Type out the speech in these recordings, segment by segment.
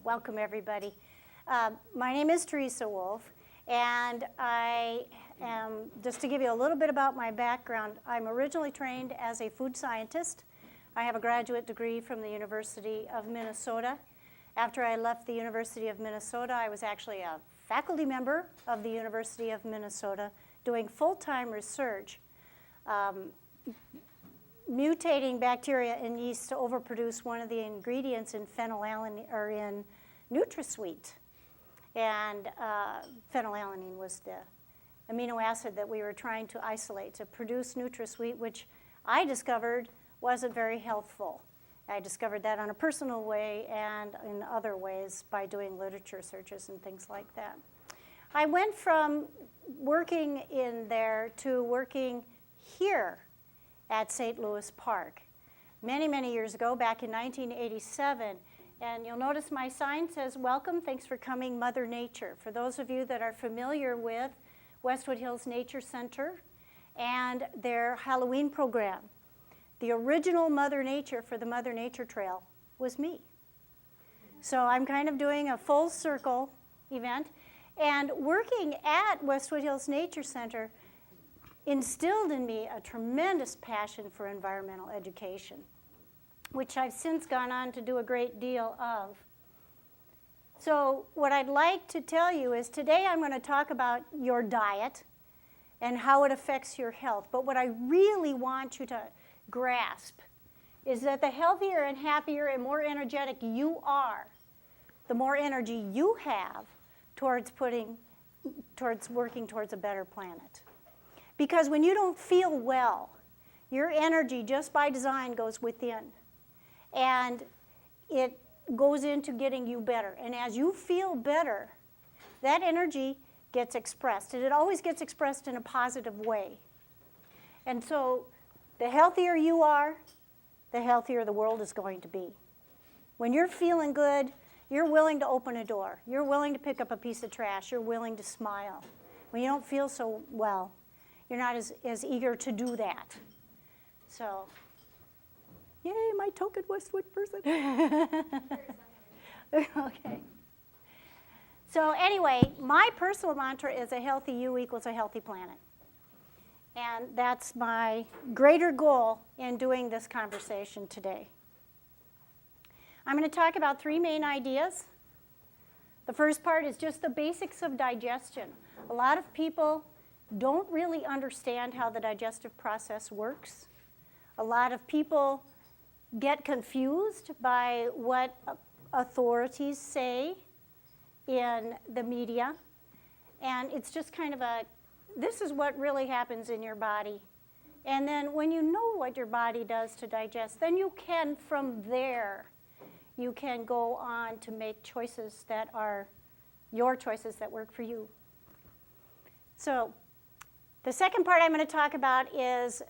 Welcome, everybody. My name is Teresa Wolfe, and I am, just to give you a little bit about my background, I'm originally trained as a food scientist. I have a graduate degree from the University of Minnesota. After I left the University of Minnesota, I was actually a faculty member of the University of Minnesota doing full-time research, mutating bacteria in yeast to overproduce one of the ingredients in phenylalanine, or in NutraSweet. And phenylalanine was the amino acid that we were trying to isolate to produce NutraSweet, which I discovered wasn't very healthful. I discovered that on a personal way and in other ways by doing literature searches and things like that. I went from working in there to working here at St. Louis Park many, many years ago, back in 1987. And you'll notice my sign says, "Welcome, thanks for coming, Mother Nature." For those of you that are familiar with Westwood Hills Nature Center and their Halloween program, the original Mother Nature for the Mother Nature Trail was me. So I'm kind of doing a full circle event. And working at Westwood Hills Nature Center instilled in me a tremendous passion for environmental education, which I've since gone on to do a great deal of. So what I'd like to tell you is today I'm going to talk about your diet and how it affects your health. But what I really want you to grasp is that the healthier and happier and more energetic you are, the more energy you have towards working towards a better planet. Because when you don't feel well, your energy just by design goes within. And it goes into getting you better. And as you feel better, that energy gets expressed. And it always gets expressed in a positive way. And so the healthier you are, the healthier the world is going to be. When you're feeling good, you're willing to open a door. You're willing to pick up a piece of trash. You're willing to smile. When you don't feel so well, you're not as eager to do that. So, yay, my token Westwood person. Okay. So anyway, my personal mantra is a healthy you equals a healthy planet. And that's my greater goal in doing this conversation today. I'm going to talk about three main ideas. The first part is just the basics of digestion. A lot of people don't really understand how the digestive process works. A lot of people get confused by what authorities say in the media. And it's just kind of this is what really happens in your body. And then when you know what your body does to digest, then you can, from there, you can go on to make choices that are your choices that work for you. So the second part I'm going to talk about is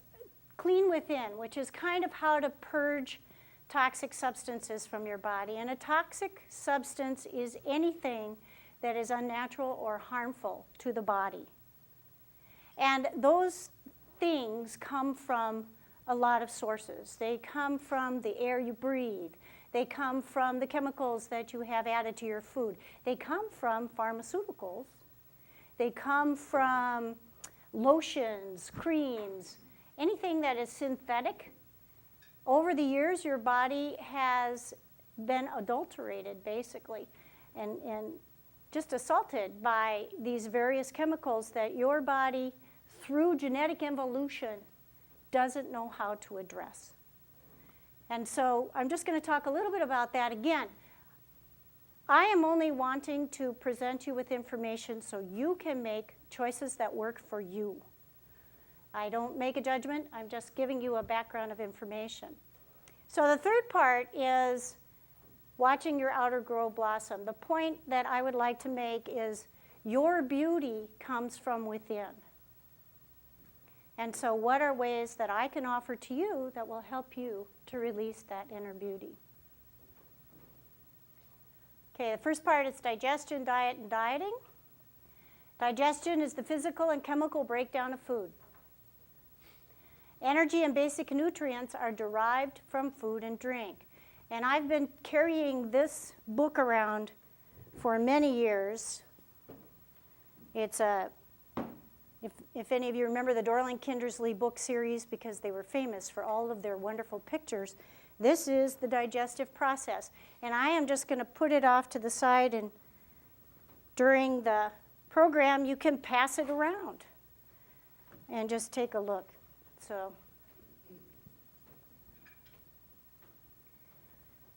clean within, which is kind of how to purge toxic substances from your body. And a toxic substance is anything that is unnatural or harmful to the body. And those things come from a lot of sources. They come from the air you breathe. They come from the chemicals that you have added to your food. They come from pharmaceuticals. They come from lotions, creams, anything that is synthetic. Over the years, your body has been adulterated, basically, and just assaulted by these various chemicals that your body, through genetic evolution, doesn't know how to address. And so I'm just going to talk a little bit about that again. I am only wanting to present you with information so you can make choices that work for you. I don't make a judgment. I'm just giving you a background of information. So the third part is watching your outer grow blossom. The point that I would like to make is your beauty comes from within. And so what are ways that I can offer to you that will help you to release that inner beauty? Okay, the first part is digestion, diet, and dieting. Digestion is the physical and chemical breakdown of food. Energy and basic nutrients are derived from food and drink. And I've been carrying this book around for many years. It's a, if any of you remember the Dorling Kindersley book series, because they were famous for all of their wonderful pictures, this is the digestive process. And I am just going to put it off to the side, and during the program you can pass it around and just take a look. So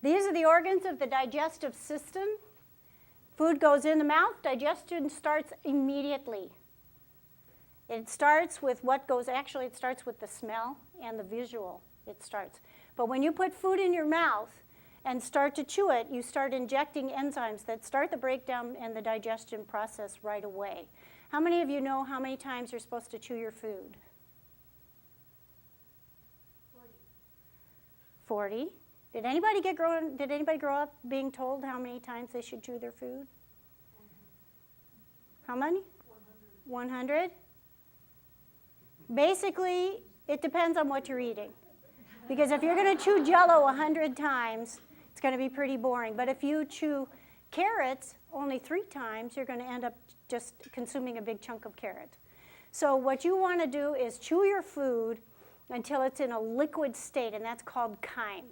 these are the organs of the digestive system. Food goes in the mouth, digestion starts immediately. It starts with it starts with the smell and the visual. It starts. But when you put food in your mouth and start to chew it, you start injecting enzymes that start the breakdown and the digestion process right away. How many of you know how many times you're supposed to chew your food? 40. Did anybody grow up being told how many times they should chew their food? How many? 100. Basically, it depends on what you're eating. Because if you're going to chew Jell-O 100 times, it's going to be pretty boring. But if you chew carrots only 3 times, you're going to end up just consuming a big chunk of carrot. So what you want to do is chew your food until it's in a liquid state, and that's called chyme.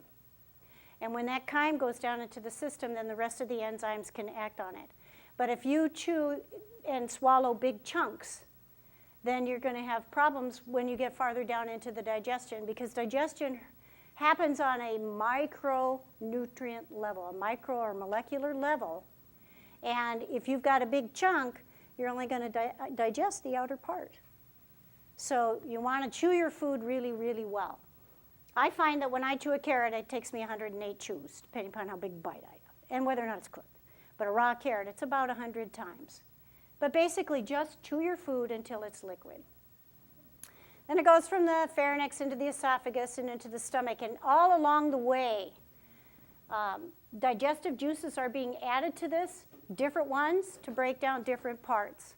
And when that chyme goes down into the system, then the rest of the enzymes can act on it. But if you chew and swallow big chunks, then you're going to have problems when you get farther down into the digestion, because digestion happens on a micronutrient level, a micro or molecular level. And if you've got a big chunk, you're only going to digest the outer part. So you want to chew your food really, really well. I find that when I chew a carrot, it takes me 108 chews, depending upon how big a bite I have and whether or not it's cooked. But a raw carrot, it's about 100 times. But basically, just chew your food until it's liquid. Then it goes from the pharynx into the esophagus and into the stomach. And all along the way, digestive juices are being added to this, different ones to break down different parts.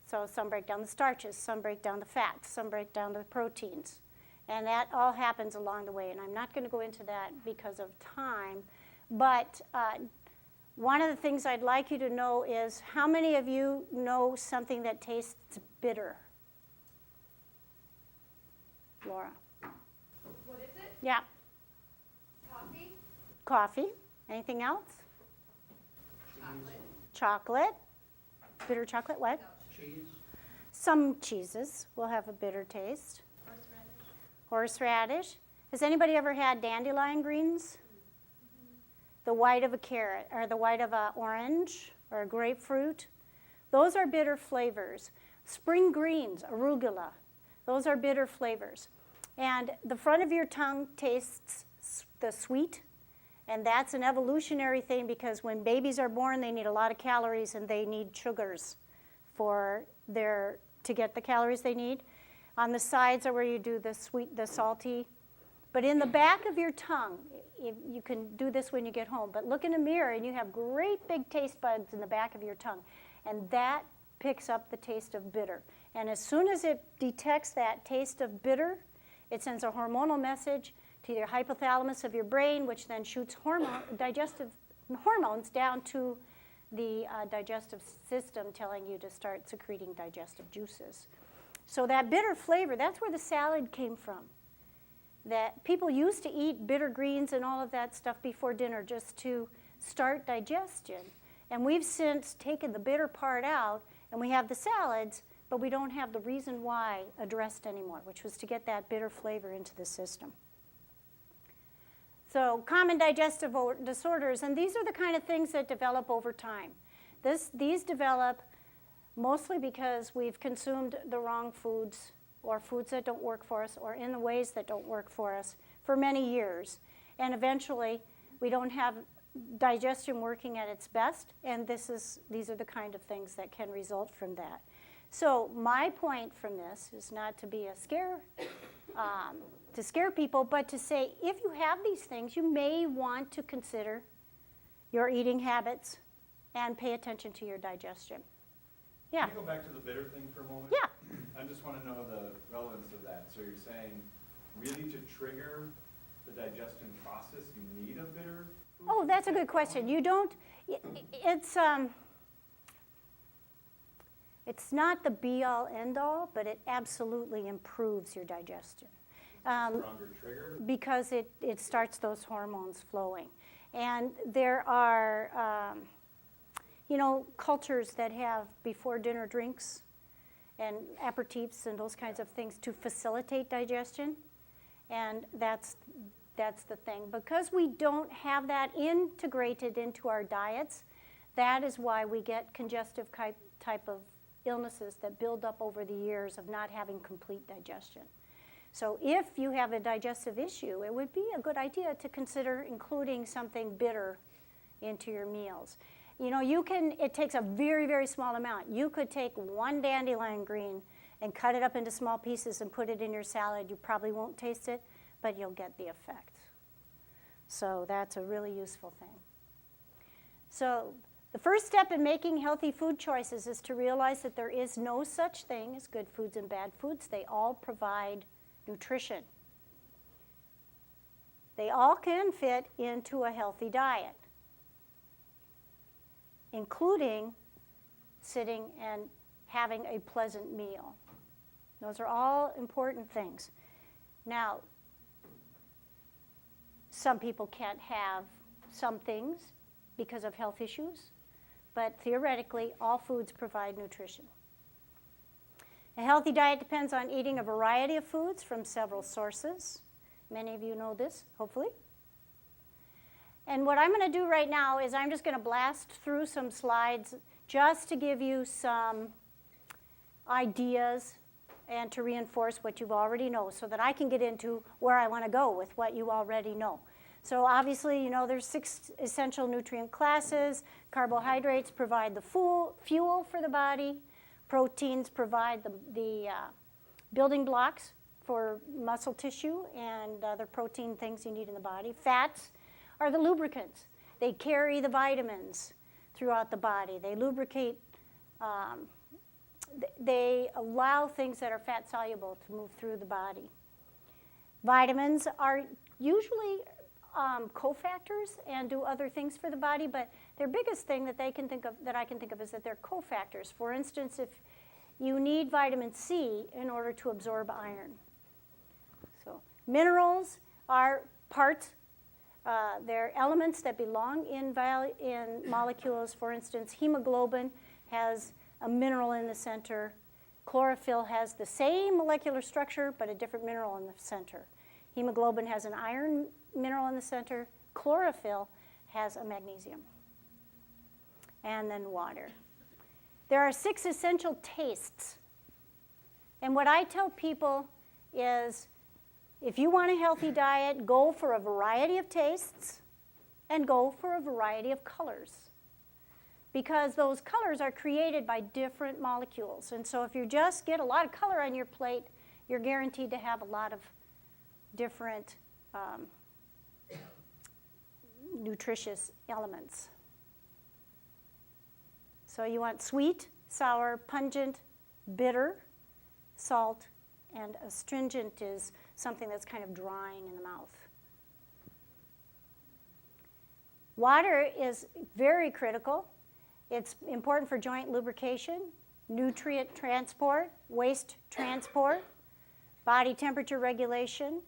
So some break down the starches, some break down the fats, some break down the proteins. And that all happens along the way. And I'm not going to go into that because of time. But one of the things I'd like you to know is, how many of you know something that tastes bitter? Laura? What is it? Yeah. Coffee? Coffee. Anything else? Chocolate. Chocolate. Bitter chocolate, what? Cheese. Some cheeses will have a bitter taste. Horseradish. Horseradish. Has anybody ever had dandelion greens? The white of a carrot, or the white of an orange, or a grapefruit. Those are bitter flavors. Spring greens, arugula, those are bitter flavors. And the front of your tongue tastes the sweet, and that's an evolutionary thing, because when babies are born, they need a lot of calories and they need sugars to get the calories they need. On the sides are where you do the sweet, the salty. But in the back of your tongue, you can do this when you get home, but look in a mirror and you have great big taste buds in the back of your tongue, and that picks up the taste of bitter. And as soon as it detects that taste of bitter, it sends a hormonal message to your hypothalamus of your brain, which then shoots digestive hormones down to the digestive system, telling you to start secreting digestive juices. So that bitter flavor, that's where the salad came from. That people used to eat bitter greens and all of that stuff before dinner just to start digestion. And we've since taken the bitter part out, and we have the salads, but we don't have the reason why addressed anymore, which was to get that bitter flavor into the system. So common digestive disorders, and these are the kind of things that develop over time. These develop mostly because we've consumed the wrong foods, or foods that don't work for us, or in the ways that don't work for us for many years. And eventually, we don't have digestion working at its best, and these are the kind of things that can result from that. So my point from this is not to be to scare people, but to say, if you have these things, you may want to consider your eating habits and pay attention to your digestion. Yeah. Can you go back to the bitter thing for a moment? Yeah. I just want to know the relevance of that. So you're saying really to trigger the digestion process, you need a bitter food? Oh, to that's a get good question. going? You don't, it's not the be-all, end-all, but it absolutely improves your digestion. Stronger trigger? Because it starts those hormones flowing. And there are, cultures that have before dinner drinks and aperitifs and those kinds of things to facilitate digestion. And that's the thing. Because we don't have that integrated into our diets, that is why we get congestive type of illnesses that build up over the years of not having complete digestion. So if you have a digestive issue, it would be a good idea to consider including something bitter into your meals. It takes a very, very small amount. You could take one dandelion green and cut it up into small pieces and put it in your salad. You probably won't taste it, but you'll get the effect. So that's a really useful thing. So the first step in making healthy food choices is to realize that there is no such thing as good foods and bad foods. They all provide nutrition. They all can fit into a healthy diet, including sitting and having a pleasant meal. Those are all important things. Now, some people can't have some things because of health issues, but theoretically, all foods provide nutrition. A healthy diet depends on eating a variety of foods from several sources. Many of you know this, hopefully. And what I'm going to do right now is I'm just going to blast through some slides just to give you some ideas and to reinforce what you already know so that I can get into where I want to go with what you already know. So obviously, there's 6 essential nutrient classes. Carbohydrates provide the fuel for the body. Proteins provide the building blocks for muscle tissue and other protein things you need in the body. Fats are the lubricants. They carry the vitamins throughout the body. They lubricate, they allow things that are fat soluble to move through the body. Vitamins are usually cofactors and do other things for the body, but their biggest thing that I can think of is that they're cofactors. For instance, if you need vitamin C in order to absorb iron. So minerals are parts, they're elements that belong in molecules. For instance, hemoglobin has a mineral in the center. Chlorophyll has the same molecular structure, but a different mineral in the center. Hemoglobin has an iron mineral in the center. Chlorophyll has a magnesium. And then water. There are 6 essential tastes. And what I tell people is, if you want a healthy diet, go for a variety of tastes and go for a variety of colors. Because those colors are created by different molecules. And so if you just get a lot of color on your plate, you're guaranteed to have a lot of different nutritious elements. So you want sweet, sour, pungent, bitter, salt, and astringent is something that's kind of drying in the mouth. Water is very critical. It's important for joint lubrication, nutrient transport, waste transport, body temperature regulation.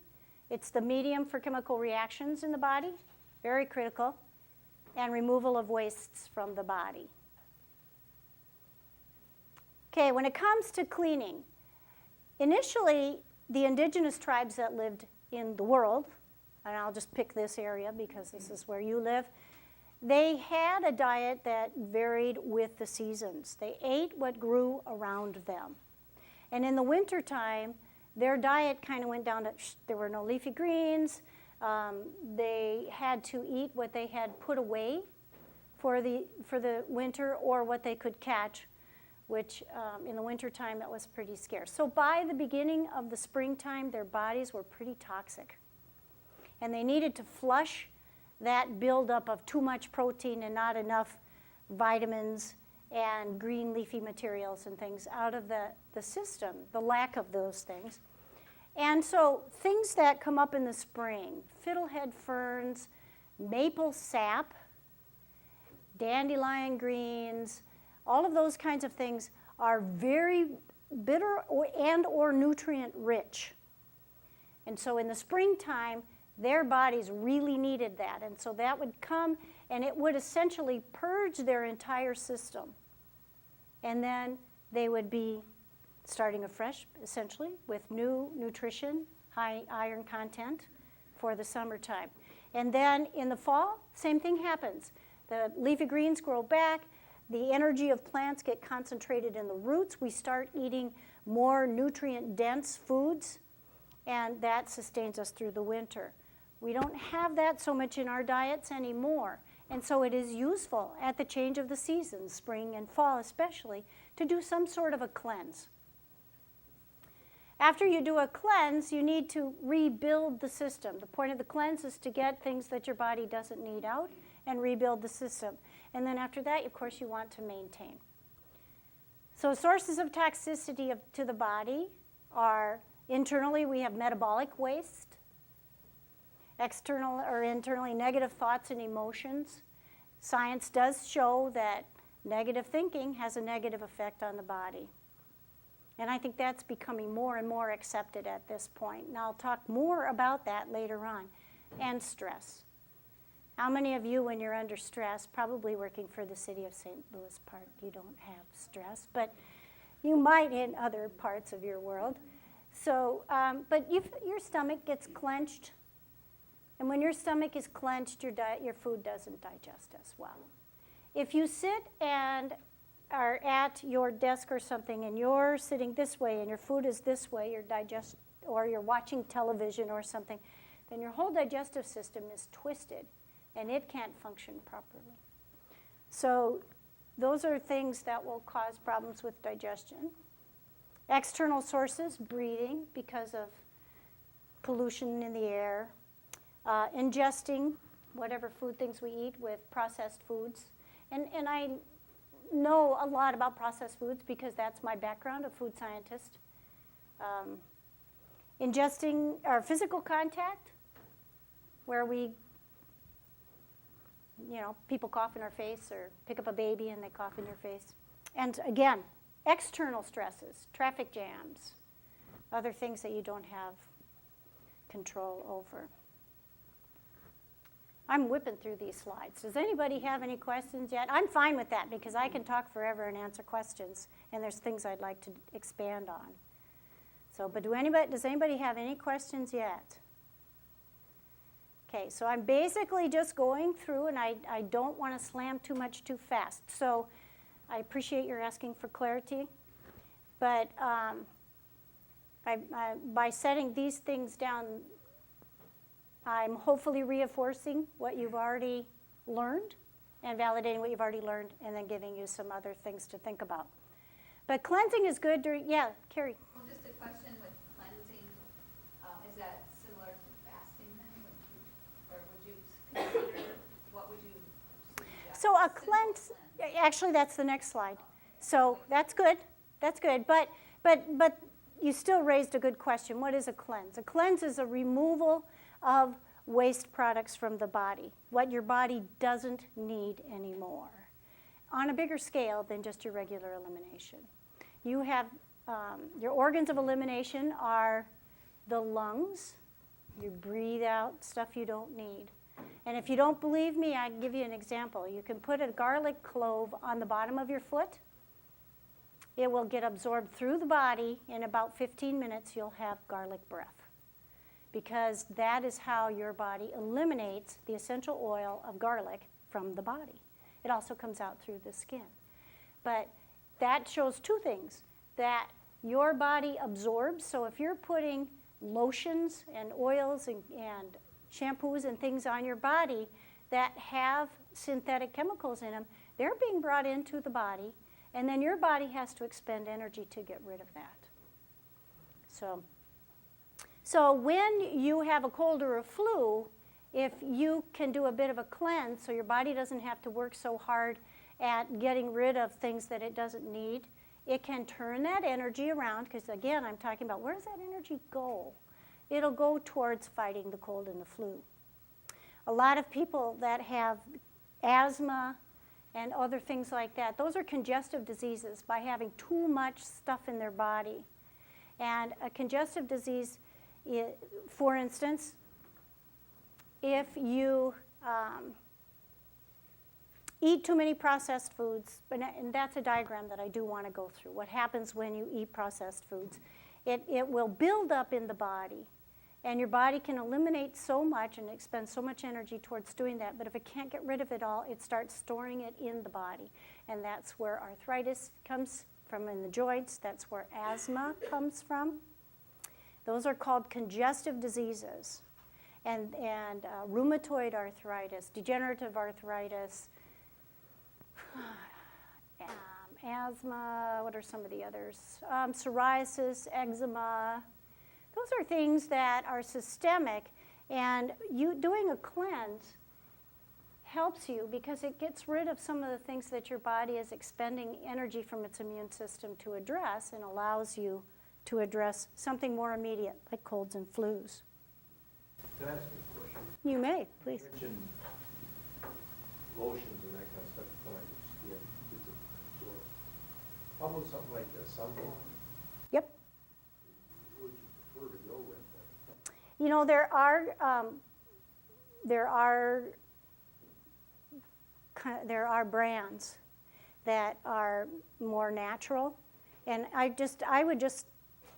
It's the medium for chemical reactions in the body, very critical, and removal of wastes from the body. Okay, when it comes to cleaning, initially, the indigenous tribes that lived in the world, and I'll just pick this area because this is where you live, they had a diet that varied with the seasons. They ate what grew around them. And in the wintertime, their diet kind of went down to, there were no leafy greens. They had to eat what they had put away for the winter or what they could catch, which in the wintertime, it was pretty scarce. So by the beginning of the springtime, their bodies were pretty toxic. And they needed to flush that buildup of too much protein and not enough vitamins and green leafy materials and things out of the system, the lack of those things. And so things that come up in the spring, fiddlehead ferns, maple sap, dandelion greens, all of those kinds of things are very bitter or nutrient rich. And so in the springtime, their bodies really needed that. And so that would come and it would essentially purge their entire system. And then they would be starting afresh, essentially, with new nutrition, high iron content for the summertime. And then in the fall, same thing happens. The leafy greens grow back. The energy of plants get concentrated in the roots. We start eating more nutrient-dense foods, and that sustains us through the winter. We don't have that so much in our diets anymore, and so it is useful at the change of the seasons, spring and fall especially, to do some sort of a cleanse. After you do a cleanse, you need to rebuild the system. The point of the cleanse is to get things that your body doesn't need out and rebuild the system. And then after that, of course, you want to maintain. So sources of toxicity to the body are internally, we have metabolic waste, external or internally negative thoughts and emotions. Science does show that negative thinking has a negative effect on the body. And I think that's becoming more and more accepted at this point. And I'll talk more about that later on. And stress. How many of you, when you're under stress, probably working for the city of St. Louis Park, you don't have stress, but you might in other parts of your world. So, but your stomach gets clenched. And when your stomach is clenched, your food doesn't digest as well. If you sit and are at your desk or something and you're sitting this way and your food is this way, or you're watching television or something, then your whole digestive system is twisted and it can't function properly. So those are things that will cause problems with digestion. External sources, breathing because of pollution in the air, ingesting whatever food things we eat with processed foods. And I know a lot about processed foods because that's my background, a food scientist. Ingesting our physical contact, where people cough in our face or pick up a baby and they cough in your face. And again, external stresses, traffic jams, other things that you don't have control over. I'm whipping through these slides. Does anybody have any questions yet? I'm fine with that because I can talk forever and answer questions, and there's things I'd like to expand on. So, but does anybody have any questions yet? Okay, so I'm basically just going through, and I don't want to slam too much too fast. So I appreciate your asking for clarity, but by setting these things down, I'm hopefully reinforcing what you've already learned and validating what you've already learned and then giving you some other things to think about. But cleansing is good during, yeah, Carrie. Well, just a question with cleansing, is that similar to fasting then? Or would you consider, what would you suggest? So a Simple cleanse, actually that's the next slide. So that's good, but you still raised a good question. What is a cleanse? A cleanse is a removal of waste products from the body, what your body doesn't need anymore, on a bigger scale than just your regular elimination. You have, your organs of elimination are the lungs. You breathe out stuff you don't need. And if you don't believe me, I can give you an example. You can put a garlic clove on the bottom of your foot. It will get absorbed through the body. In about 15 minutes, you'll have garlic breath, because that is how your body eliminates the essential oil of garlic from the body. It also comes out through the skin. But that shows two things, that your body absorbs. So if you're putting lotions and oils and shampoos and things on your body that have synthetic chemicals in them, they're being brought into the body, and then your body has to expend energy to get rid of that. So when you have a cold or a flu, if you can do a bit of a cleanse so your body doesn't have to work so hard at getting rid of things that it doesn't need, it can turn that energy around, because again, I'm talking about where does that energy go? It'll go towards fighting the cold and the flu. A lot of people that have asthma and other things like that, those are congestive diseases by having too much stuff in their body. And a congestive disease, for instance, if you eat too many processed foods, and that's a diagram that I do want to go through, what happens when you eat processed foods. It will build up in the body, and your body can eliminate so much and expend so much energy towards doing that, but if it can't get rid of it all, it starts storing it in the body. And that's where arthritis comes from in the joints. That's where asthma comes from. Those are called congestive diseases. And rheumatoid arthritis, degenerative arthritis, asthma, what are some of the others? Psoriasis, eczema. Those are things that are systemic, and you doing a cleanse helps you because it gets rid of some of the things that your body is expending energy from its immune system to address, and allows you to address something more immediate like colds and flus. Can I ask you a question? You may, please. You mentioned lotions and that kind of stuff when I skin gets absorbed. How about something like the sunblock? Yep. What would you prefer to go with then? You know, there are brands that are more natural, and I would just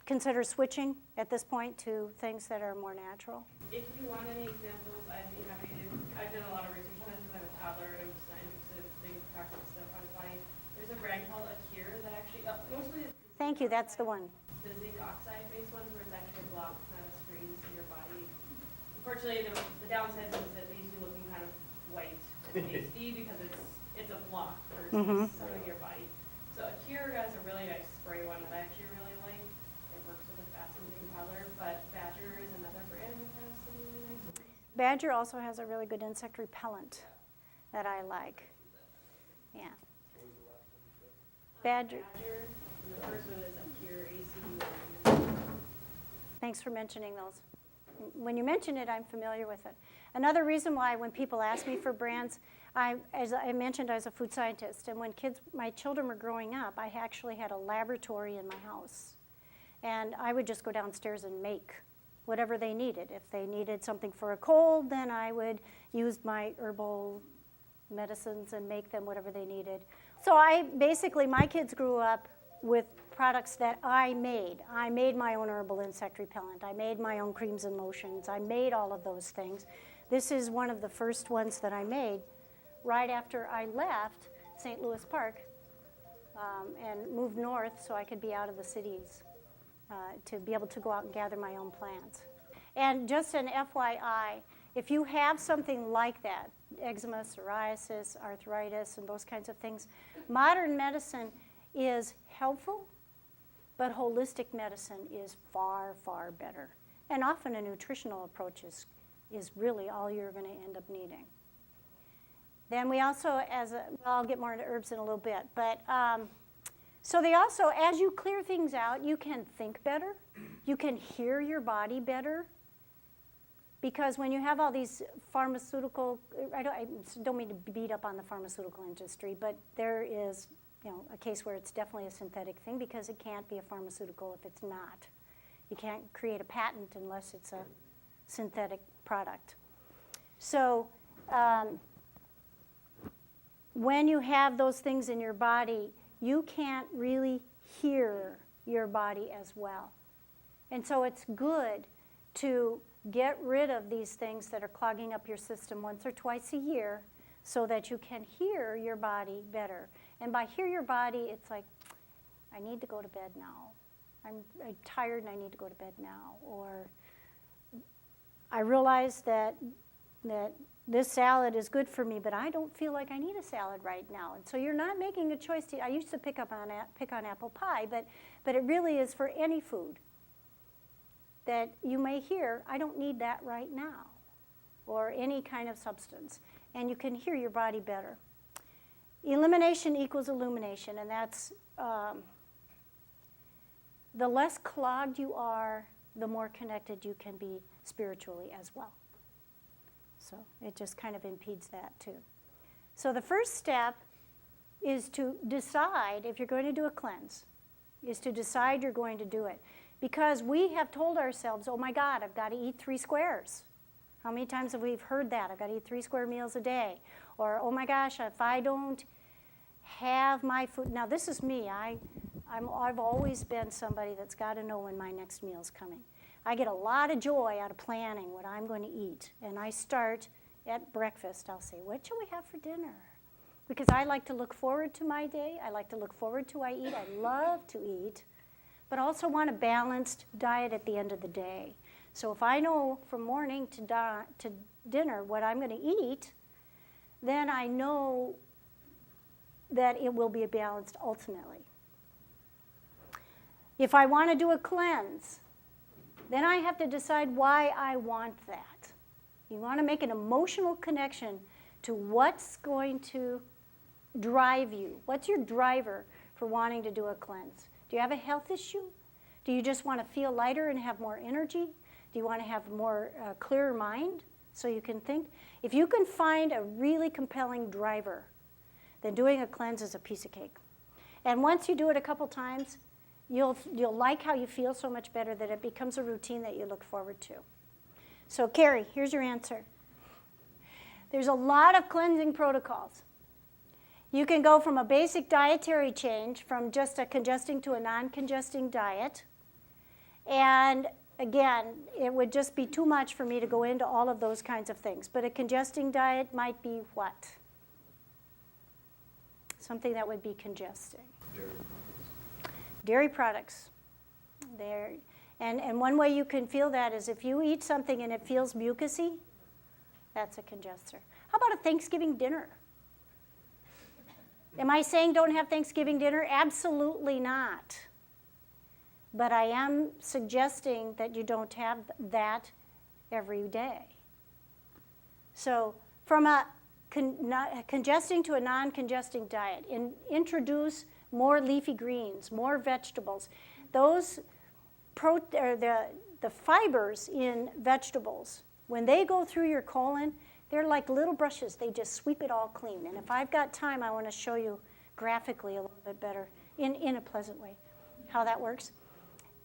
consider switching at this point to things that are more natural. If you want any examples, I'd be happy to. I've done a lot of research on it because I'm a toddler and I'm just not interested in things toxic stuff on his body. There's a brand called Acure that actually, mostly it's Thank you, that's the one. the zinc oxide based ones where it's actually a block, not a screen in your body. Unfortunately, the downside is it leaves you looking kind of white and pasty because it's a block versus something in your body. So Acure has a really nice spray one that I actually really like. It works with a fast-moving powder, but Badger is another brand that has some really nice ones. Badger also has a really good insect repellent that I like. Yeah. Badger. Badger, and the first one is Acure ACU. Thanks for mentioning those. When you mention it, I'm familiar with it. Another reason why when people ask me for brands, as I mentioned, I was a food scientist, and when my children were growing up, I actually had a laboratory in my house. And I would just go downstairs and make whatever they needed. If they needed something for a cold, then I would use my herbal medicines and make them whatever they needed. So my kids grew up with products that I made. I made my own herbal insect repellent. I made my own creams and lotions. I made all of those things. This is one of the first ones that I made right after I left St. Louis Park and moved north so I could be out of the cities to be able to go out and gather my own plants. And just an FYI, if you have something like that, eczema, psoriasis, arthritis, and those kinds of things, modern medicine is helpful, but holistic medicine is far, far better. And often a nutritional approach is really all you're going to end up needing. Then we also, I'll get more into herbs in a little bit, but so they also, as you clear things out, you can think better, you can hear your body better, because when you have all these pharmaceutical, I don't mean to beat up on the pharmaceutical industry, but there is a case where it's definitely a synthetic thing because it can't be a pharmaceutical if it's not. You can't create a patent unless it's a synthetic product. So when you have those things in your body, you can't really hear your body as well. And so it's good to get rid of these things that are clogging up your system once or twice a year so that you can hear your body better. And by hear your body, it's like, I need to go to bed now. I'm tired and I need to go to bed now. Or I realize that this salad is good for me, but I don't feel like I need a salad right now. And so you're not making a choice. I used to pick on apple pie, but it really is for any food that you may hear, I don't need that right now, or any kind of substance. And you can hear your body better. Elimination equals illumination, and that's the less clogged you are, the more connected you can be spiritually as well. So it just kind of impedes that too. So the first step is to decide if you're going to do a cleanse, is to decide you're going to do it. Because we have told ourselves, oh my God, I've got to eat 3 squares. How many times have we heard that? I've got to eat 3 square meals a day. Or, oh my gosh, if I don't have my food. Now this is me. I've always been somebody that's got to know when my next meal is coming. I get a lot of joy out of planning what I'm going to eat. And I start at breakfast. I'll say, what shall we have for dinner? Because I like to look forward to my day. I like to look forward to what I eat. I love to eat, but also want a balanced diet at the end of the day. So if I know from morning to dinner what I'm going to eat, then I know that it will be balanced ultimately. If I want to do a cleanse, then I have to decide why I want that. You want to make an emotional connection to what's going to drive you. What's your driver for wanting to do a cleanse? Do you have a health issue? Do you just want to feel lighter and have more energy? Do you want to have more clearer mind so you can think? If you can find a really compelling driver, then doing a cleanse is a piece of cake. And once you do it a couple times, you'll like how you feel so much better that it becomes a routine that you look forward to. So Carrie, here's your answer. There's a lot of cleansing protocols. You can go from a basic dietary change from just a congesting to a non-congesting diet. And again, it would just be too much for me to go into all of those kinds of things. But a congesting diet might be what? Something that would be congesting. Dairy products. And one way you can feel that is if you eat something and it feels mucusy, that's a congester. How about a Thanksgiving dinner? Am I saying don't have Thanksgiving dinner? Absolutely not. But I am suggesting that you don't have that every day. So from a congesting to a non-congesting diet, introduce more leafy greens, more vegetables. Those the fibers in vegetables, when they go through your colon, they're like little brushes. They just sweep it all clean. And if I've got time, I want to show you graphically a little bit better, in a pleasant way, how that works.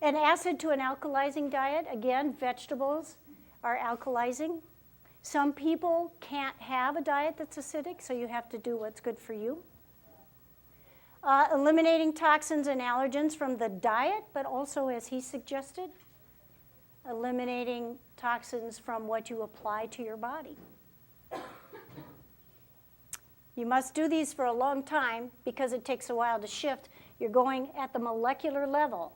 An acid to an alkalizing diet, again, vegetables are alkalizing. Some people can't have a diet that's acidic, so you have to do what's good for you. Eliminating toxins and allergens from the diet, but also, as he suggested, eliminating toxins from what you apply to your body. You must do these for a long time because it takes a while to shift. You're going at the molecular level.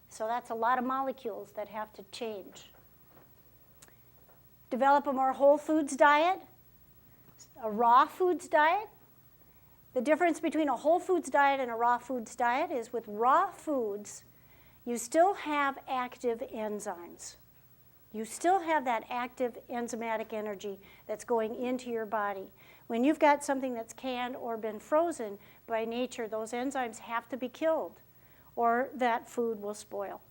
So that's a lot of molecules that have to change. Develop a more whole foods diet, a raw foods diet. The difference between a whole foods diet and a raw foods diet is with raw foods, you still have active enzymes. You still have that active enzymatic energy that's going into your body. When you've got something that's canned or been frozen, by nature, those enzymes have to be killed, or that food will spoil.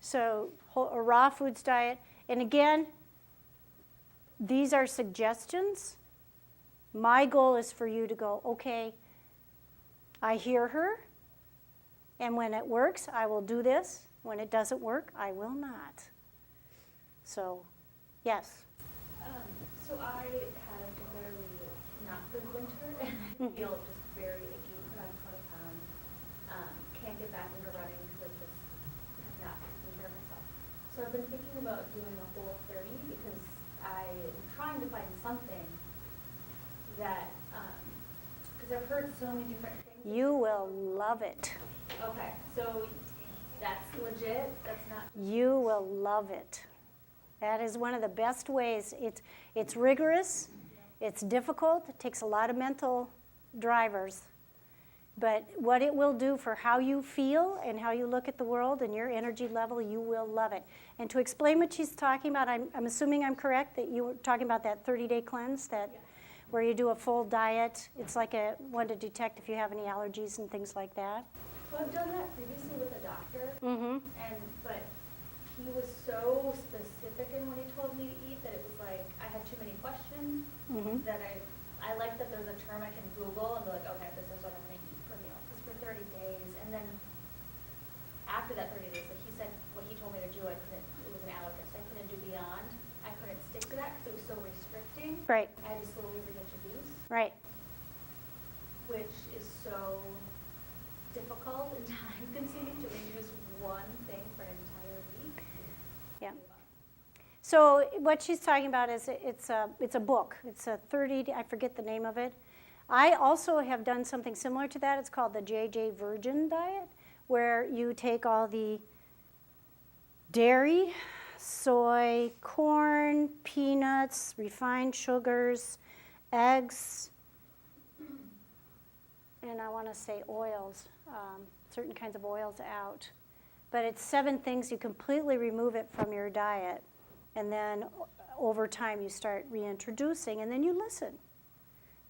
So a raw foods diet, and again, these are suggestions. My goal is for you to go, okay, I hear her, and when it works, I will do this. When it doesn't work, I will not. So, yes. So I had a fairly not good winter, and I feel just very achy, put on 20 pounds. Can't get back into running because I just have not taken care of myself. So I've been thinking about doing a whole 30 because I am trying to find something that, because I've heard so many different things. You will love it. Okay, so that's legit? That's not? You will love it. That is one of the best ways. It's rigorous, it's difficult, it takes a lot of mental drivers. But what it will do for how you feel and how you look at the world and your energy level, you will love it. And to explain what she's talking about, I'm assuming I'm correct that you were talking about that 30-day cleanse, where you do a full diet. It's like a one to detect if you have any allergies and things like that. So I've done that previously with a doctor, Mm-hmm. but he was so specific in what he told me to eat that it was like, I had too many questions, Mm-hmm. that I like that there's a term I can Google and be like, okay, this is what I'm gonna eat for meals. Because for 30 days, and then after that 30 days, like he said, what he told me to do, it was an allergist, I couldn't do beyond. I couldn't stick to that because it was so restricting. Right, I had to slowly reintroduce, right. which is so difficult and time consuming to introduce one thing for an entire week. Yeah. So what she's talking about is it's a book. It's a 30, I forget the name of it. I also have done something similar to that. It's called the JJ Virgin Diet, where you take all the dairy, soy, corn, peanuts, refined sugars, eggs, and I want to say oils, certain kinds of oils out. But it's 7 things. You completely remove it from your diet. And then over time you start reintroducing, and then you listen.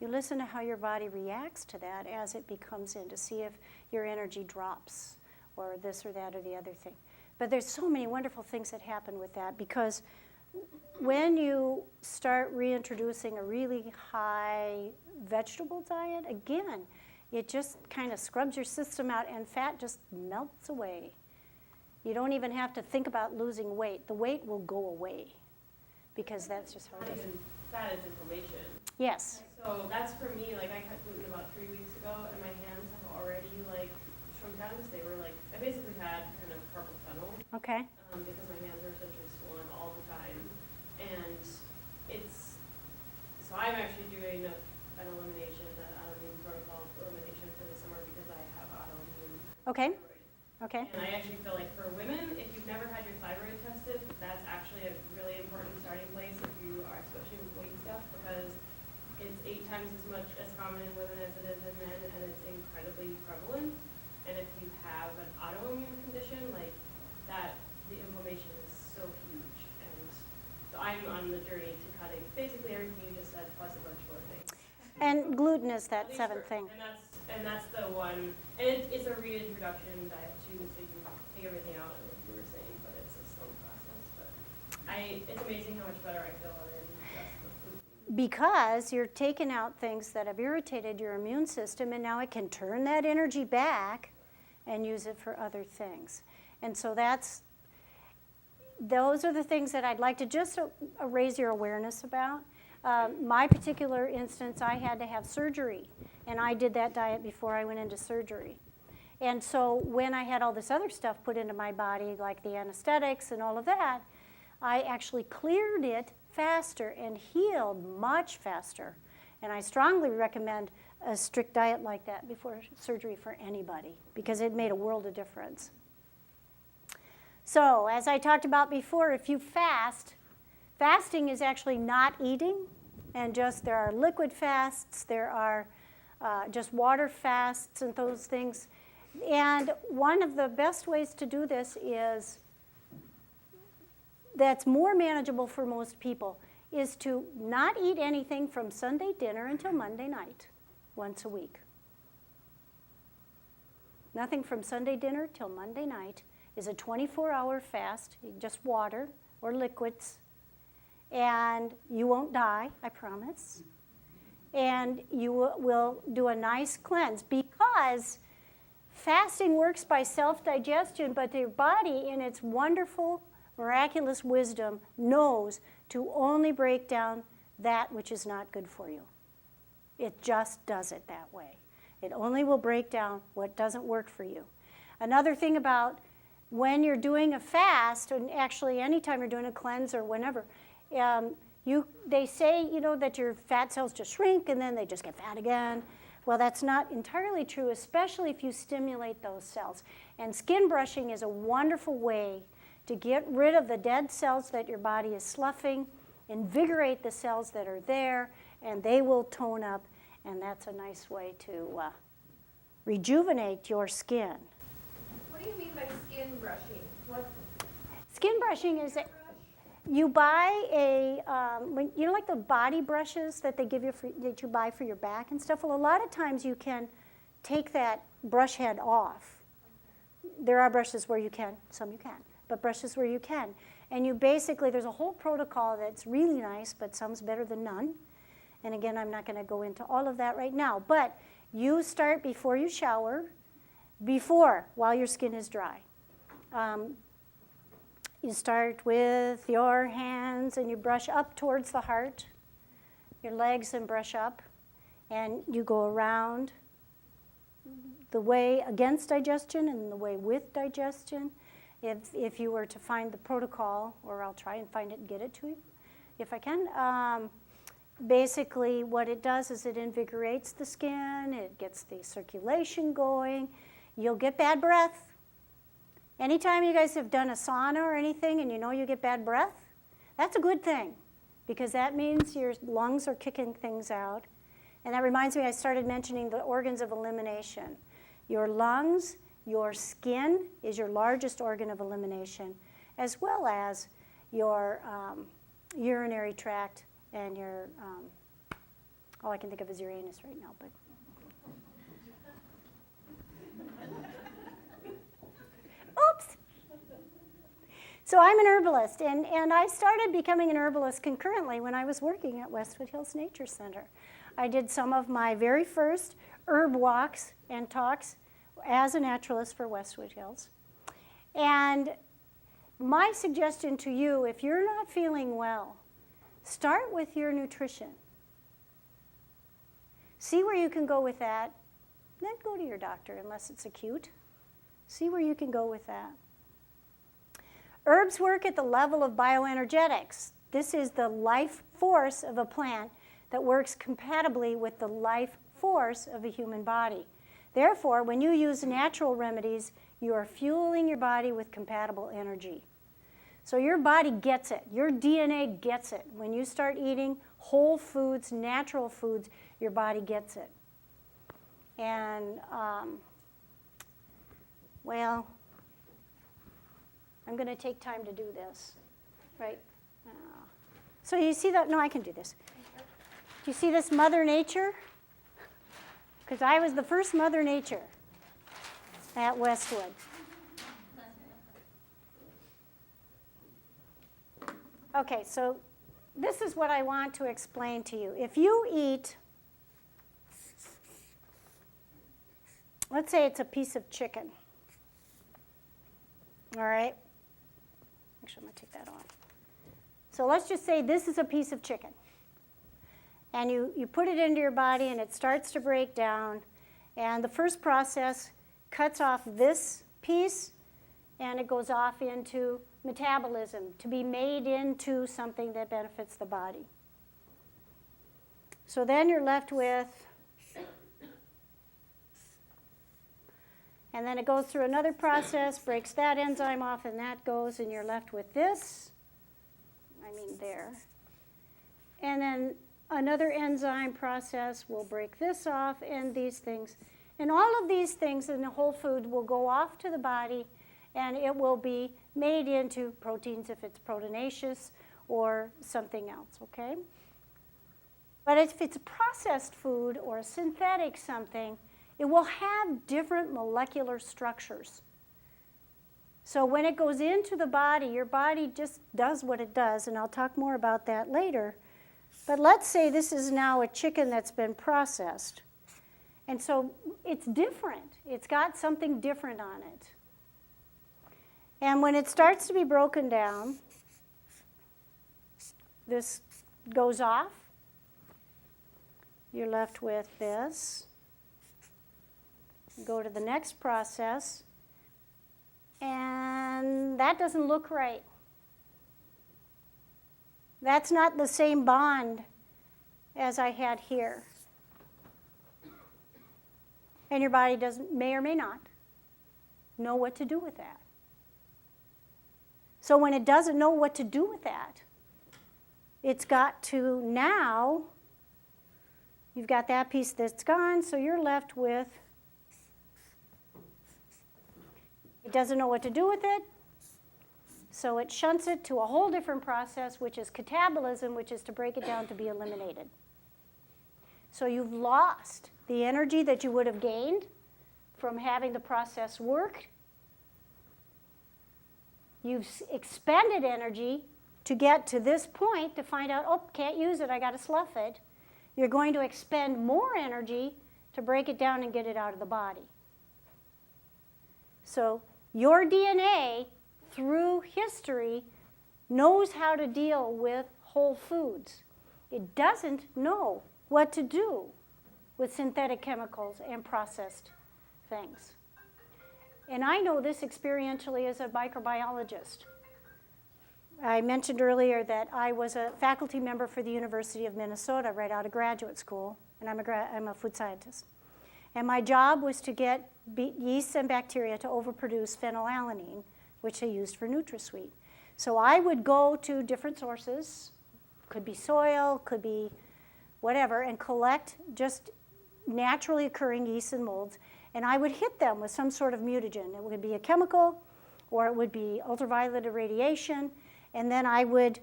You listen to how your body reacts to that as it becomes in, to see if your energy drops or this or that or the other thing. But there's so many wonderful things that happen with that, because when you start reintroducing a really high vegetable diet, again, it just kind of scrubs your system out and fat just melts away. You don't even have to think about losing weight. The weight will go away because that's just how it Not is. even fat is inflammation. Yes. So that's for me, like I cut gluten about 3 weeks ago and my hands have already like shrunk down because they were like, I basically had kind of carpal tunnel Okay. because my hands are essentially swollen all the time. And it's, so I'm actually doing an elimination, the autoimmune protocol elimination for the summer because I have autoimmune. Okay. thyroid. Okay. And I actually feel like for women, if you've never had your thyroid tested, that's actually a really important starting place if you are, especially with weight stuff, because it's 8 times as much as common in women as it is in men, and it's incredibly prevalent. And if you have an autoimmune condition like that, the inflammation is so huge. And so I'm on the journey to cutting basically everything you just said, plus a bunch more things. And gluten is that At least 7th thing. And that's the one, and it's a reintroduction diet too, so you take everything out, like you were saying, but it's a slow process. But it's amazing how much better I feel on just the food. Because you're taking out things that have irritated your immune system, and now it can turn that energy back and use it for other things. And so those are the things that I'd like to just raise your awareness about. My particular instance, I had to have surgery, and I did that diet before I went into surgery. And so when I had all this other stuff put into my body, like the anesthetics and all of that, I actually cleared it faster and healed much faster. And I strongly recommend a strict diet like that before surgery for anybody, because it made a world of difference. So, as I talked about before, if you fast, fasting is actually not eating, and just there are liquid fasts, there are just water fasts and those things. And one of the best ways to do this is, that's more manageable for most people, is to not eat anything from Sunday dinner until Monday night, once a week. Nothing from Sunday dinner till Monday night is a 24-hour fast, just water or liquids, and you won't die, I promise. And you will do a nice cleanse, because fasting works by self-digestion, but your body, in its wonderful, miraculous wisdom, knows to only break down that which is not good for you. It just does it that way. It only will break down what doesn't work for you. Another thing about when you're doing a fast, and actually anytime you're doing a cleanse or whenever, they say, that your fat cells just shrink and then they just get fat again. Well, that's not entirely true, especially if you stimulate those cells. And skin brushing is a wonderful way to get rid of the dead cells that your body is sloughing, invigorate the cells that are there, and they will tone up, and that's a nice way to rejuvenate your skin. What do you mean by skin brushing? What? Skin brushing is you buy like the body brushes that they give you that you buy for your back and stuff. Well, a lot of times you can take that brush head off There are brushes where you can, some you can't, but brushes where you can. And you basically, there's a whole protocol that's really nice, but some's better than none. And again, I'm not going to go into all of that right now. But you start before you shower, while your skin is dry. You start with your hands and you brush up towards the heart, your legs, and brush up. And you go around the way against digestion and the way with digestion. If you were to find the protocol, or I'll try and find it and get it to you if I can. Basically, what it does is it invigorates the skin, it gets the circulation going. You'll get bad breath. Anytime you guys have done a sauna or anything and you know you get bad breath, that's a good thing, because that means your lungs are kicking things out. And that reminds me, I started mentioning the organs of elimination. Your lungs, your skin is your largest organ of elimination, as well as your urinary tract and your, all I can think of is your anus right now, but. Oops. So I'm an herbalist, and I started becoming an herbalist concurrently when I was working at Westwood Hills Nature Center. I did some of my very first herb walks and talks as a naturalist for Westwood Hills. And my suggestion to you, if you're not feeling well, start with your nutrition. See where you can go with that. Then go to your doctor unless it's acute. See where you can go with that. Herbs work at the level of bioenergetics. This is the life force of a plant that works compatibly with the life force of a human body. Therefore, when you use natural remedies, you are fueling your body with compatible energy. So your body gets it. Your DNA gets it. When you start eating whole foods, natural foods, your body gets it. And, well, I'm going to take time to do this, right? So you see that? No, I can do this. Do you see this Mother Nature? Because I was the first Mother Nature at Westwood. Okay, so this is what I want to explain to you. If you eat, let's say it's a piece of chicken. All right? Actually, I'm going to take that off. So let's just say this is a piece of chicken. And you put it into your body and it starts to break down. And the first process cuts off this piece and it goes off into metabolism to be made into something that benefits the body. So then you're left with, and then it goes through another process, breaks that enzyme off, and that goes, and you're left with this. There. And then another enzyme process will break this off, and these things. And all of these things in the whole food will go off to the body, and it will be made into proteins if it's proteinaceous or something else, okay? But if it's a processed food or a synthetic something, it will have different molecular structures. So when it goes into the body, your body just does what it does, and I'll talk more about that later. But let's say this is now a chicken that's been processed. And so it's different. It's got something different on it. And when it starts to be broken down, this goes off. You're left with this. Go to the next process. And that doesn't look right. That's not the same bond as I had here. And your body may or may not know what to do with that. So when it doesn't know what to do with that, it's got to now, you've got that piece that's gone, so you're left with, it doesn't know what to do with it, so it shunts it to a whole different process, which is catabolism, which is to break it down to be eliminated. So you've lost the energy that you would have gained from having the process work, you've expended energy to get to this point to find out, oh, can't use it, I got to slough it. You're going to expend more energy to break it down and get it out of the body. So your DNA, through history, knows how to deal with whole foods. It doesn't know what to do with synthetic chemicals and processed things. And I know this experientially as a microbiologist. I mentioned earlier that I was a faculty member for the University of Minnesota right out of graduate school, and I'm a food scientist. And my job was to get yeasts and bacteria to overproduce phenylalanine, which they used for NutraSweet. So I would go to different sources, could be soil, could be whatever, and collect just naturally occurring yeasts and molds, and I would hit them with some sort of mutagen. It would be a chemical, or it would be ultraviolet irradiation, and then I would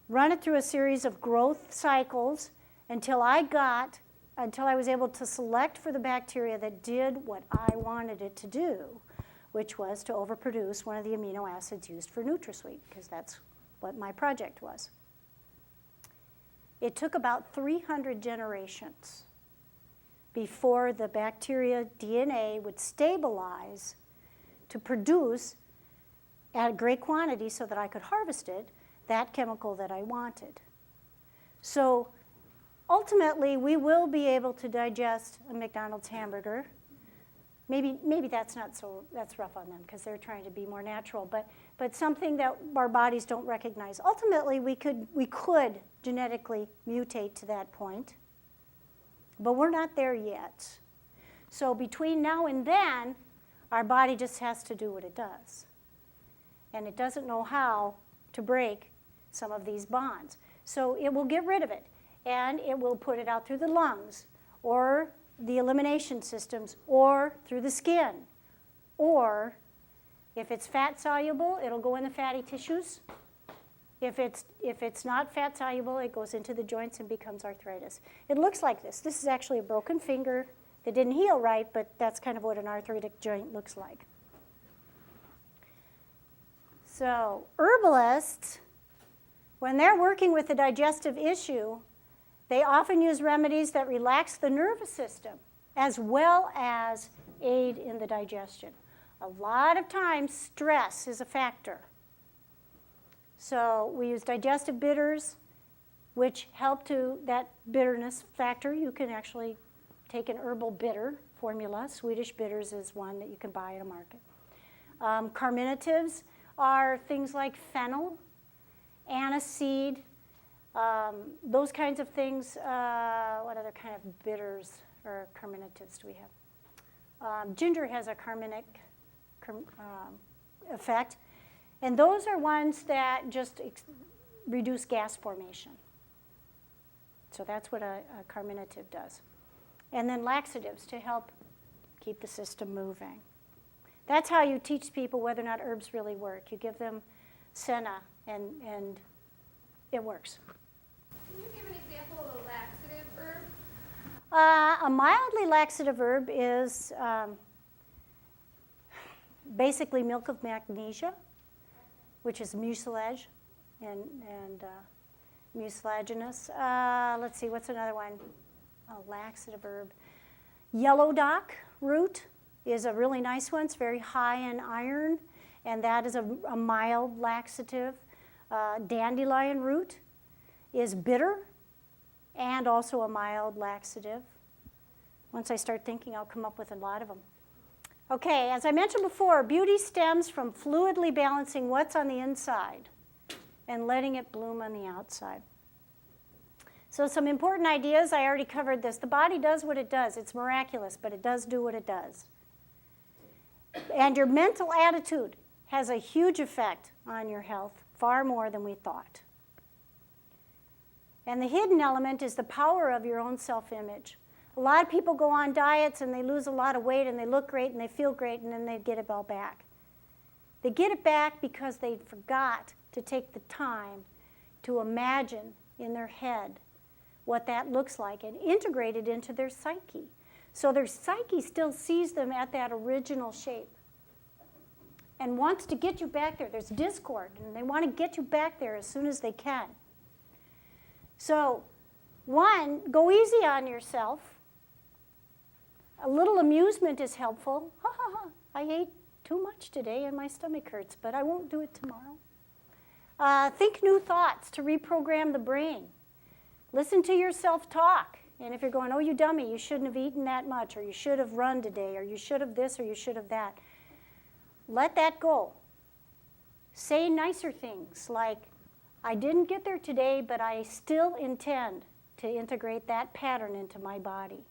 run it through a series of growth cycles until I was able to select for the bacteria that did what I wanted it to do, which was to overproduce one of the amino acids used for NutraSweet, because that's what my project was. It took about 300 generations before the bacteria DNA would stabilize to produce at a great quantity so that I could harvest it, that chemical that I wanted. So ultimately, we will be able to digest a McDonald's hamburger. Maybe that's rough on them because they're trying to be more natural, but something that our bodies don't recognize. Ultimately, we could genetically mutate to that point, but we're not there yet. So between now and then, our body just has to do what it does. And it doesn't know how to break some of these bonds. So it will get rid of it, and it will put it out through the lungs, or the elimination systems, or through the skin. Or if it's fat soluble, it'll go in the fatty tissues. If it's not fat soluble, it goes into the joints and becomes arthritis. It looks like this. This is actually a broken finger that didn't heal right, but that's kind of what an arthritic joint looks like. So herbalists, when they're working with a digestive issue, they often use remedies that relax the nervous system as well as aid in the digestion. A lot of times, stress is a factor. So we use digestive bitters, which help to that bitterness factor. You can actually take an herbal bitter formula. Swedish bitters is one that you can buy at a market. Carminatives are things like fennel, aniseed, those kinds of things. What other kind of bitters or carminatives do we have? Ginger has a carminic effect. And those are ones that just reduce gas formation. So that's what a carminative does. And then laxatives to help keep the system moving. That's how you teach people whether or not herbs really work. You give them senna, and it works. Can you give an example of a laxative herb? A mildly laxative herb is basically milk of magnesia, which is mucilage and mucilaginous. Let's see, what's another one? A laxative herb. Yellow dock root is a really nice one. It's very high in iron, and that is a mild laxative. Dandelion root is bitter and also a mild laxative. Once I start thinking, I'll come up with a lot of them. Okay, as I mentioned before, beauty stems from fluidly balancing what's on the inside and letting it bloom on the outside. So some important ideas, I already covered this. The body does what it does. It's miraculous, but it does do what it does. And your mental attitude has a huge effect on your health, far more than we thought. And the hidden element is the power of your own self-image. A lot of people go on diets and they lose a lot of weight and they look great and they feel great and then they get it all back. They get it back because they forgot to take the time to imagine in their head what that looks like and integrate it into their psyche. So their psyche still sees them at that original shape. and wants to get you back there. There's discord, and they want to get you back there as soon as they can. So, one, go easy on yourself. A little amusement is helpful. Ha ha ha, I ate too much today and my stomach hurts, but I won't do it tomorrow. Think new thoughts to reprogram the brain. Listen to yourself talk. And if you're going, oh, you dummy, you shouldn't have eaten that much, or you should have run today, or you should have this, or you should have that, let that go. Say nicer things like, I didn't get there today, but I still intend to integrate that pattern into my body.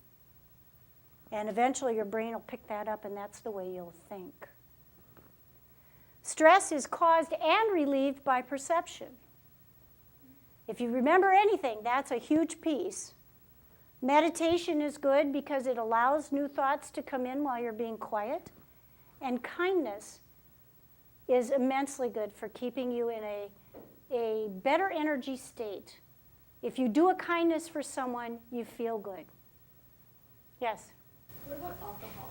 And eventually your brain will pick that up, and that's the way you'll think. Stress is caused and relieved by perception. If you remember anything, that's a huge piece. Meditation is good because it allows new thoughts to come in while you're being quiet. And kindness is immensely good for keeping you in a better energy state. If you do a kindness for someone, you feel good. Yes? What about alcohol?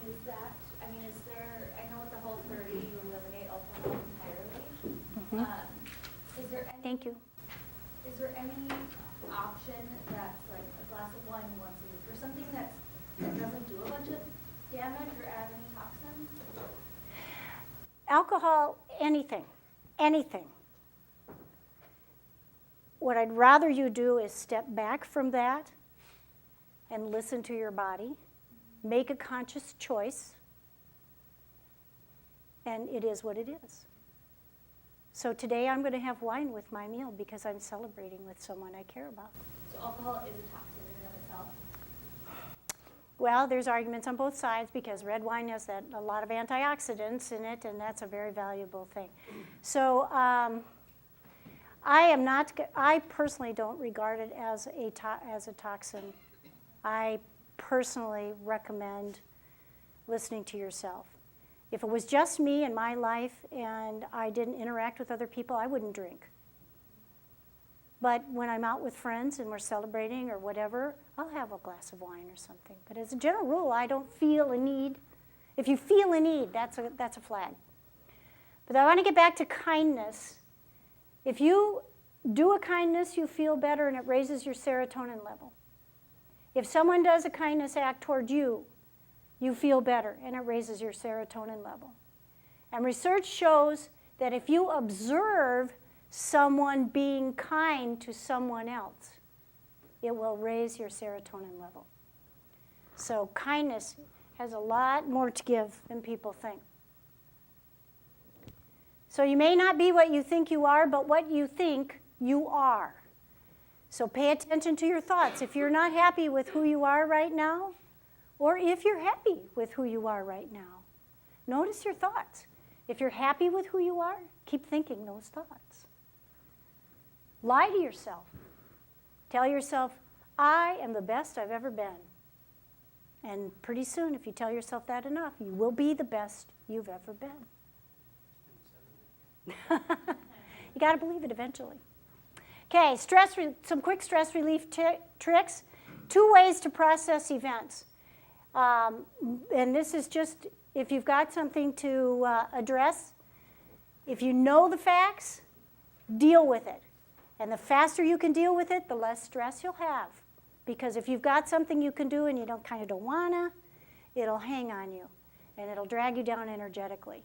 Is that, I mean, is there, I know with the Whole30 you eliminate alcohol entirely. Is there any, Thank you. is there any option that's like a glass of wine once a week or something that doesn't do a bunch of damage or add any toxins? Alcohol, anything. What I'd rather you do is step back from that and listen to your body. Make a conscious choice. And it is what it is. So today I'm going to have wine with my meal because I'm celebrating with someone I care about. So alcohol is a toxin in and of itself? Well, there's arguments on both sides because red wine has a lot of antioxidants in it, and that's a very valuable thing. So I personally don't regard it as a toxin. I personally recommend listening to yourself. If it was just me and my life and I didn't interact with other people, I wouldn't drink. But when I'm out with friends and we're celebrating or whatever, I'll have a glass of wine or something. But as a general rule, I don't feel a need. If you feel a need, that's a flag. But I want to get back to kindness. If you do a kindness, you feel better and it raises your serotonin level. If someone does a kindness act toward you, you feel better and it raises your serotonin level. And research shows that if you observe someone being kind to someone else, it will raise your serotonin level. So kindness has a lot more to give than people think. So you may not be what you think you are, but what you think you are. So pay attention to your thoughts. If you're not happy with who you are right now, or if you're happy with who you are right now, notice your thoughts. If you're happy with who you are, keep thinking those thoughts. Lie to yourself. Tell yourself, I am the best I've ever been. And pretty soon, if you tell yourself that enough, you will be the best you've ever been. You got to believe it eventually. Okay, some quick stress relief tricks. 2 ways to process events. And this is just if you've got something to address. If you know the facts, deal with it. And the faster you can deal with it, the less stress you'll have. Because if you've got something you can do and you kind of don't wanna, it'll hang on you. And it'll drag you down energetically.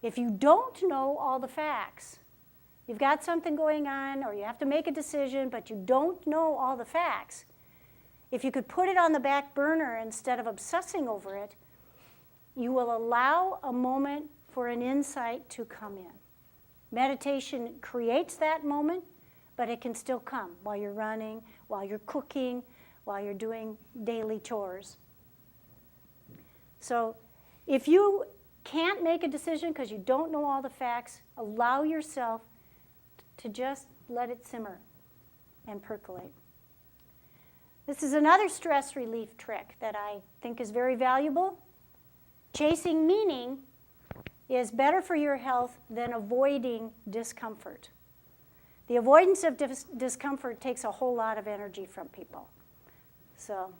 If you don't know all the facts, you've got something going on or you have to make a decision, but you don't know all the facts, if you could put it on the back burner instead of obsessing over it, you will allow a moment for an insight to come in. Meditation creates that moment, but it can still come while you're running, while you're cooking, while you're doing daily chores. So if you can't make a decision because you don't know all the facts, allow yourself to just let it simmer and percolate. This is another stress relief trick that I think is very valuable. Chasing meaning is better for your health than avoiding discomfort. The avoidance of discomfort takes a whole lot of energy from people. So,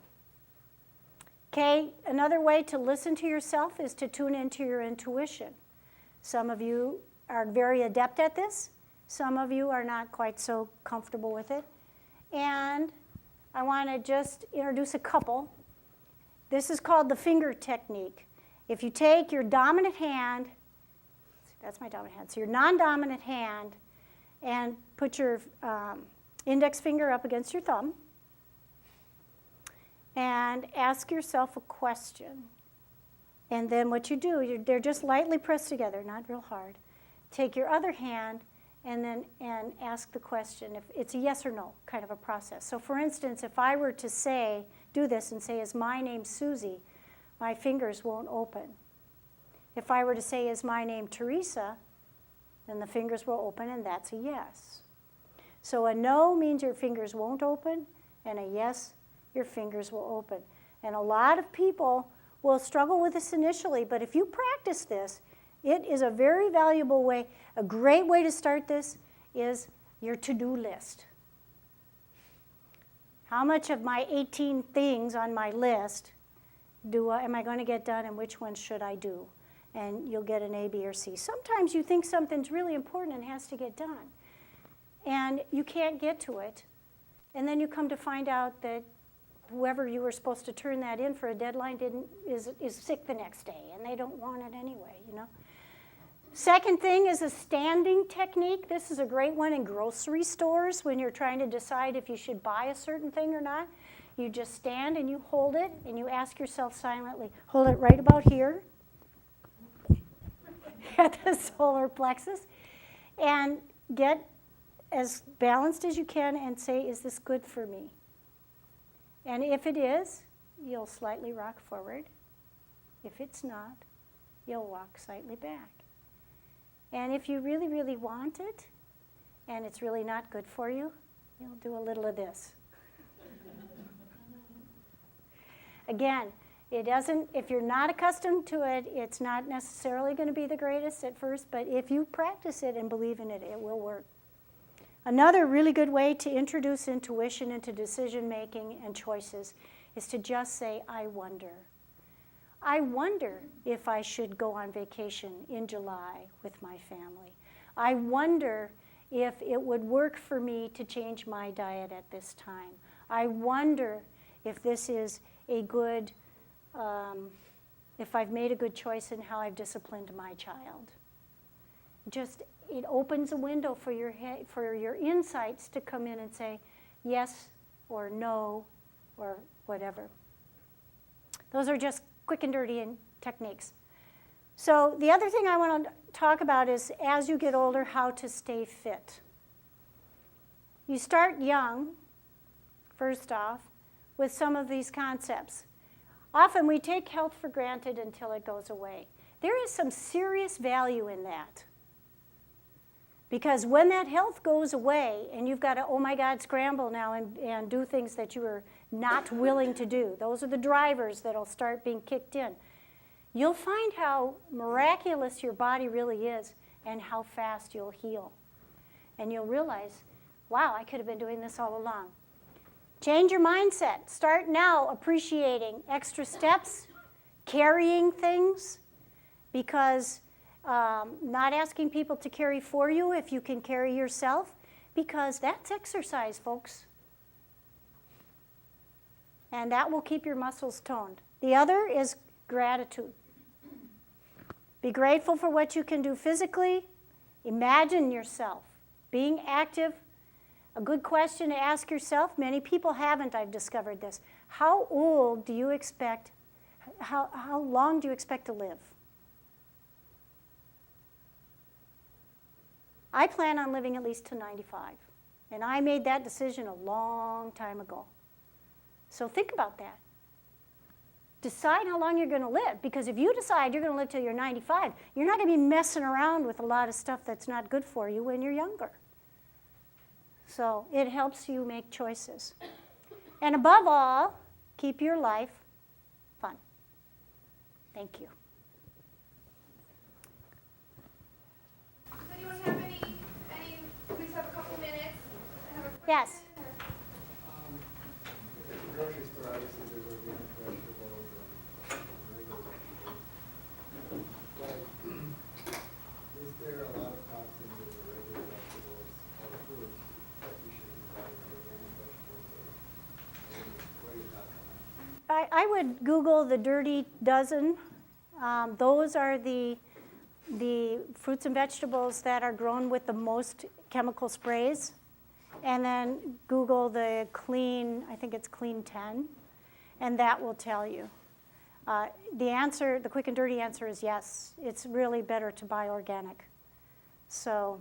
okay, another way to listen to yourself is to tune into your intuition. Some of you are very adept at this. Some of you are not quite so comfortable with it. And I want to just introduce a couple. This is called the finger technique. If you take your dominant hand, that's my dominant hand, so your non-dominant hand, and put your index finger up against your thumb, and ask yourself a question. And then what you do, they're just lightly pressed together, not real hard. Take your other hand and ask the question. If it's a yes or no kind of a process. So for instance, if I were to do this and say, is my name Susie, my fingers won't open. If I were to say, is my name Teresa, then the fingers will open, and that's a yes. So a no means your fingers won't open, and a yes, your fingers will open. And a lot of people will struggle with this initially, but if you practice this, it is a very valuable way. A great way to start this is your to-do list. How much of my 18 things on my list am I going to get done, and which ones should I do? And you'll get an A, B, or C. Sometimes you think something's really important and has to get done, and you can't get to it. And then you come to find out that whoever you were supposed to turn that in for a deadline is sick the next day, and they don't want it anyway, you know. Second thing is a standing technique. This is a great one in grocery stores when you're trying to decide if you should buy a certain thing or not. You just stand and you hold it, and you ask yourself silently, hold it right about here at the solar plexus, and get as balanced as you can and say, is this good for me? And if it is, you'll slightly rock forward. If it's not, you'll walk slightly back. And if you really, really want it, and it's really not good for you, you'll do a little of this. Again, if you're not accustomed to it, it's not necessarily going to be the greatest at first, but if you practice it and believe in it, it will work. Another really good way to introduce intuition into decision making and choices is to just say, I wonder. I wonder if I should go on vacation in July with my family. I wonder if it would work for me to change my diet at this time. I wonder if this is a good, if I've made a good choice in how I've disciplined my child. It opens a window for your insights to come in and say yes or no or whatever. Those are just quick and dirty techniques. So the other thing I want to talk about is, as you get older, how to stay fit. You start young, first off, with some of these concepts. Often we take health for granted until it goes away. There is some serious value in that. Because when that health goes away and you've got to, oh my God, scramble now and do things that you were not willing to do, those are the drivers that'll start being kicked in. You'll find how miraculous your body really is and how fast you'll heal. And you'll realize, wow, I could have been doing this all along. Change your mindset. Start now appreciating extra steps, carrying things, because not asking people to carry for you if you can carry yourself, because that's exercise, folks. And that will keep your muscles toned. The other is gratitude. Be grateful for what you can do physically. Imagine yourself being active. A good question to ask yourself, many people haven't, I've discovered this. How old do you expect, how long do you expect to live? I plan on living at least to 95. And I made that decision a long time ago. So think about that. Decide how long you're going to live. Because if you decide you're going to live till you're 95, you're not going to be messing around with a lot of stuff that's not good for you when you're younger. So it helps you make choices. And above all, keep your life fun. Thank you. Does anyone have any, we just have a couple minutes. I have a question. Yes. At the grocery store, obviously, there's organic vegetables and regular vegetables. But I would Google the Dirty Dozen. Those are the fruits and vegetables that are grown with the most chemical sprays. And then Google the clean, I think it's clean 10, and that will tell you. The answer, the quick and dirty answer is yes. It's really better to buy organic. So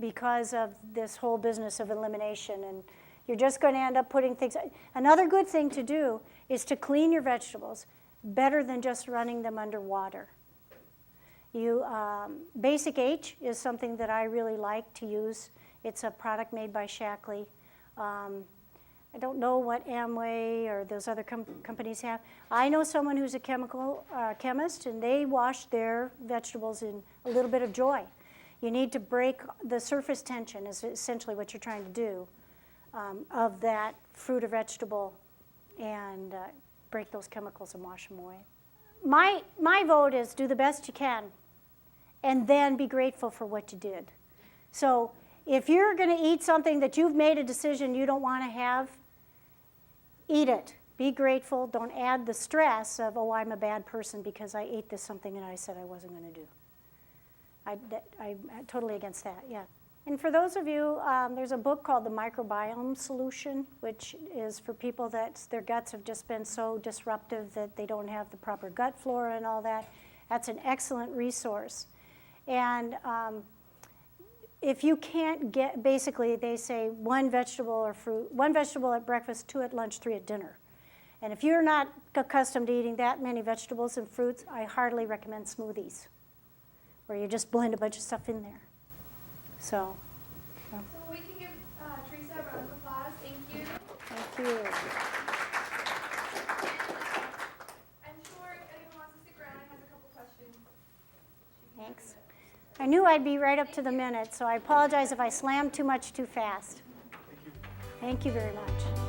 because of this whole business of elimination, and you're just going to end up putting things. Another good thing to do is to clean your vegetables better than just running them under water. Basic H is something that I really like to use. It's a product made by Shackley. I don't know what Amway or those other companies have. I know someone who's a chemical chemist, and they wash their vegetables in a little bit of joy. You need to break the surface tension is essentially what you're trying to do of that fruit or vegetable, and break those chemicals and wash them away. My vote is do the best you can, and then be grateful for what you did. So if you're going to eat something that you've made a decision you don't want to have, eat it. Be grateful. Don't add the stress of, oh, I'm a bad person because I ate this something and I said I wasn't going to do. I'm totally against that, yeah. And for those of you, there's a book called The Microbiome Solution, which is for people that their guts have just been so disruptive that they don't have the proper gut flora and all that. That's an excellent resource. And if you can't get, basically they say one vegetable or fruit, one vegetable at breakfast, 2 at lunch, 3 at dinner. And if you're not accustomed to eating that many vegetables and fruits, I heartily recommend smoothies, where you just blend a bunch of stuff in there. So we can give Teresa a round of applause. Thank you. thank you. I'm sure if anyone wants to stick around and has a couple questions. Thanks. I knew I'd be right up to the minute, so I apologize if I slammed too much too fast. Thank you very much.